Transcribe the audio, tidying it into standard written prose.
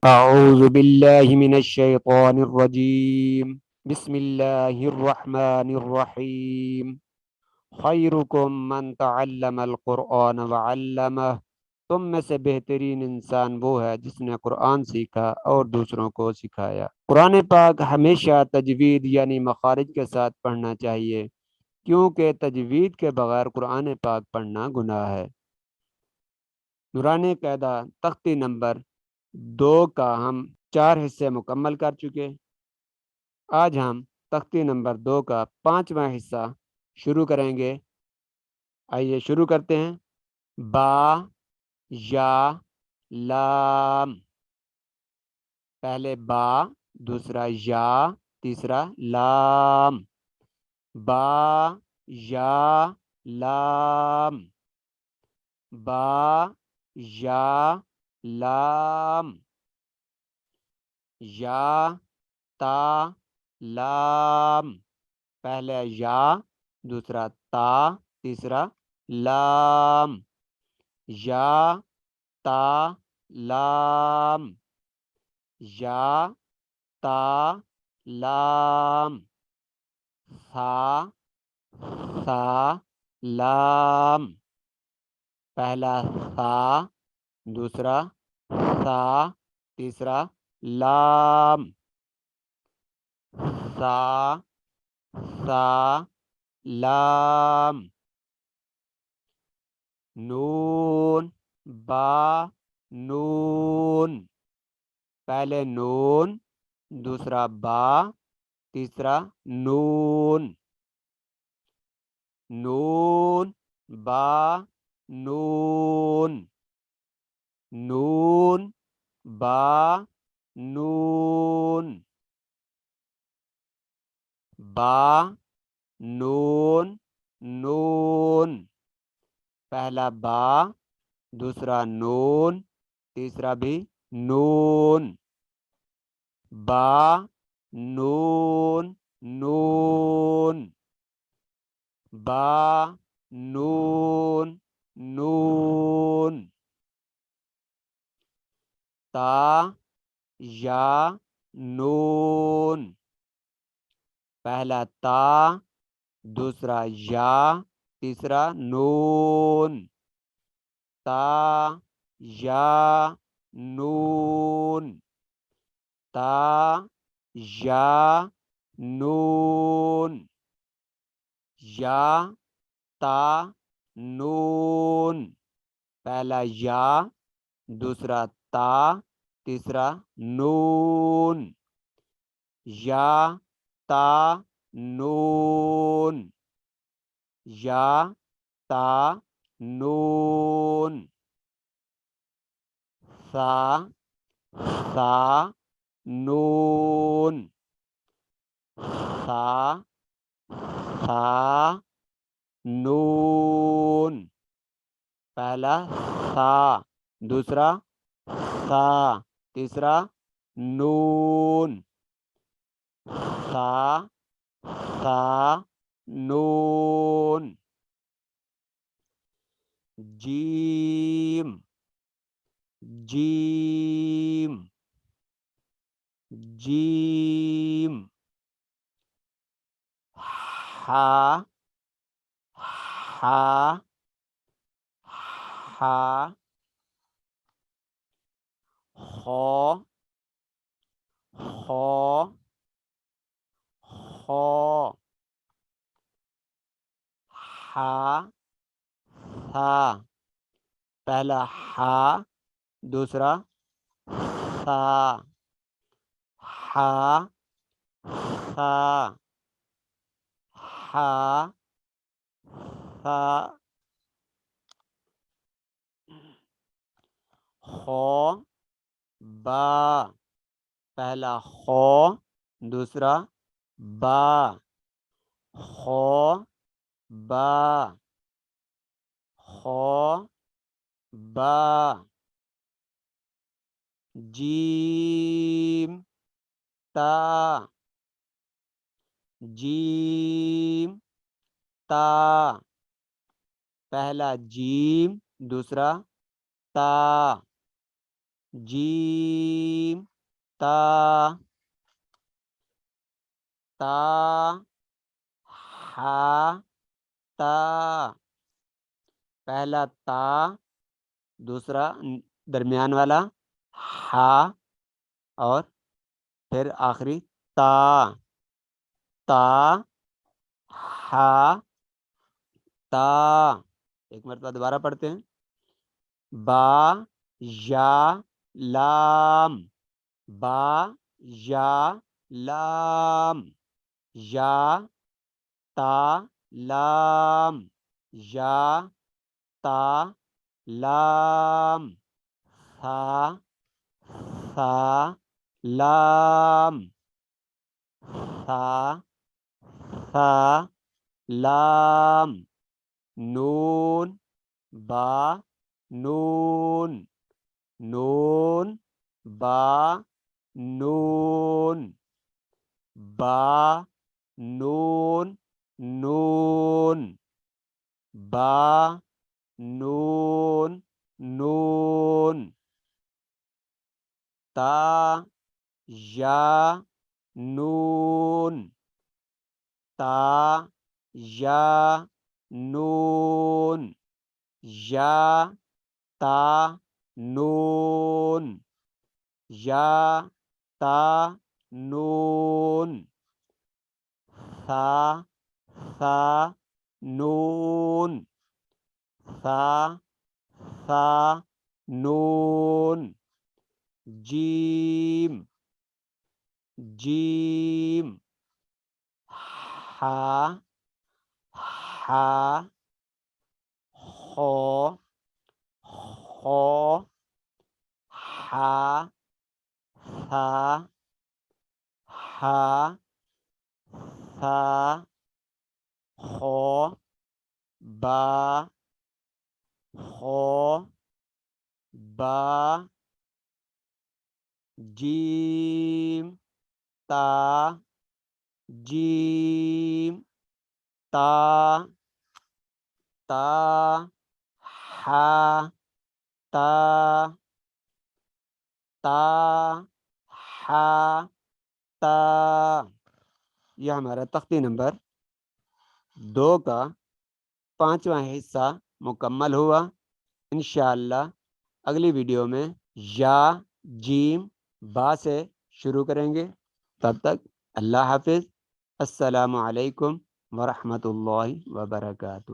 أعوذ بالله من الشيطان الرجيم. بسم الله الرحمن الرحيم. خيركم من تعلم القرآن وعلمه. تم میں سے بہترین انسان وہ ہے جس نے قرآن سیکھا اور دوسروں کو سکھایا۔ قرآن پاک ہمیشہ تجوید یعنی مخارج کے ساتھ پڑھنا چاہیے، کیونکہ تجوید کے بغیر قرآن پاک پڑھنا گناہ ہے۔ نورانی قاعدہ تختی نمبر 2 کا ہم 4 حصے مکمل کر چکے۔ آج ہم تختی نمبر 2 کا 5واں حصہ شروع کریں گے۔ آئیے شروع کرتے ہیں۔ با، یا، لام۔ پہلے با، دوسرا یا، تیسرا لام۔ با، یا، لام۔ با، یا، لام۔ یا، تا، لام۔ پہلے یا، دوسرا تا، تیسرا لام۔ یا، تا، لام۔ یا، تا، لام۔ سا، سا، لام۔ پہلا سا، دوسرا سا، تیسرا لام۔ سا، سا، لام۔ نون، با، نون۔ پہلے نون، دوسرا با، تیسرا نون۔ نون، با، نون۔ نون، با، نون۔ با، نون، نون۔ پہلا با، دوسرا نون، تیسرا بھی نون۔ با، نون، نون۔ با، نون، نون۔ تا، یا، نون۔ پہلا تا، دوسرا یا، تیسرا نون۔ تا، یا، نون۔ تا، یا، نون۔ یا، تا، نون۔ پہلا یا، دوسرا تا، تیسرا نون۔ یا، تا، نون۔ یا، تا، نون۔ سا، سا، نون۔ سا، سا، نون۔ پہلا سا، دوسرا سا، تیسرا نون۔ سا، سا، نون۔ جیم، جیم، جیم۔ ہا، ہا، ہا۔ خو، خو، خو۔ ہا، سا۔ پہلا ہا، دوسرا سا۔ ہا، سا۔ ہا، سا۔ خو، با۔ پہلا خو، دوسرا با۔ خو، با۔ خو، با۔ جیم، تا، جیم، تا۔ پہلا جیم، دوسرا تا۔ جیم تا تا ہا تا، پہلا تا، دوسرا درمیان والا ہا، اور پھر آخری تا، تا ہا تا۔ ایک مرتبہ دوبارہ پڑھتے ہیں، با یا لام، با یا لام، یا تا لام، یا تا لام، ثا ثا لام، ثا ثا لام، نون با نون، نون با نون، با نون نون، با نون نون، تا یا نون، تا یا نون، یا تا نون، یا تا نون، ثا ثا نون، ثا ثا نون، جیم جیم، ہا ہا، خو خو، ہا ہا ہا، ثا خو، با خو، با، جیم تا جیم تا، تا ہا تا، تا ہا تا۔ یہ ہمارا تختی نمبر 2 کا 5واں حصہ مکمل ہوا۔ انشاءاللہ اگلی ویڈیو میں یا جیم با سے شروع کریں گے۔ تب تک اللہ حافظ، السلام علیکم ورحمۃ اللہ وبرکاتہ۔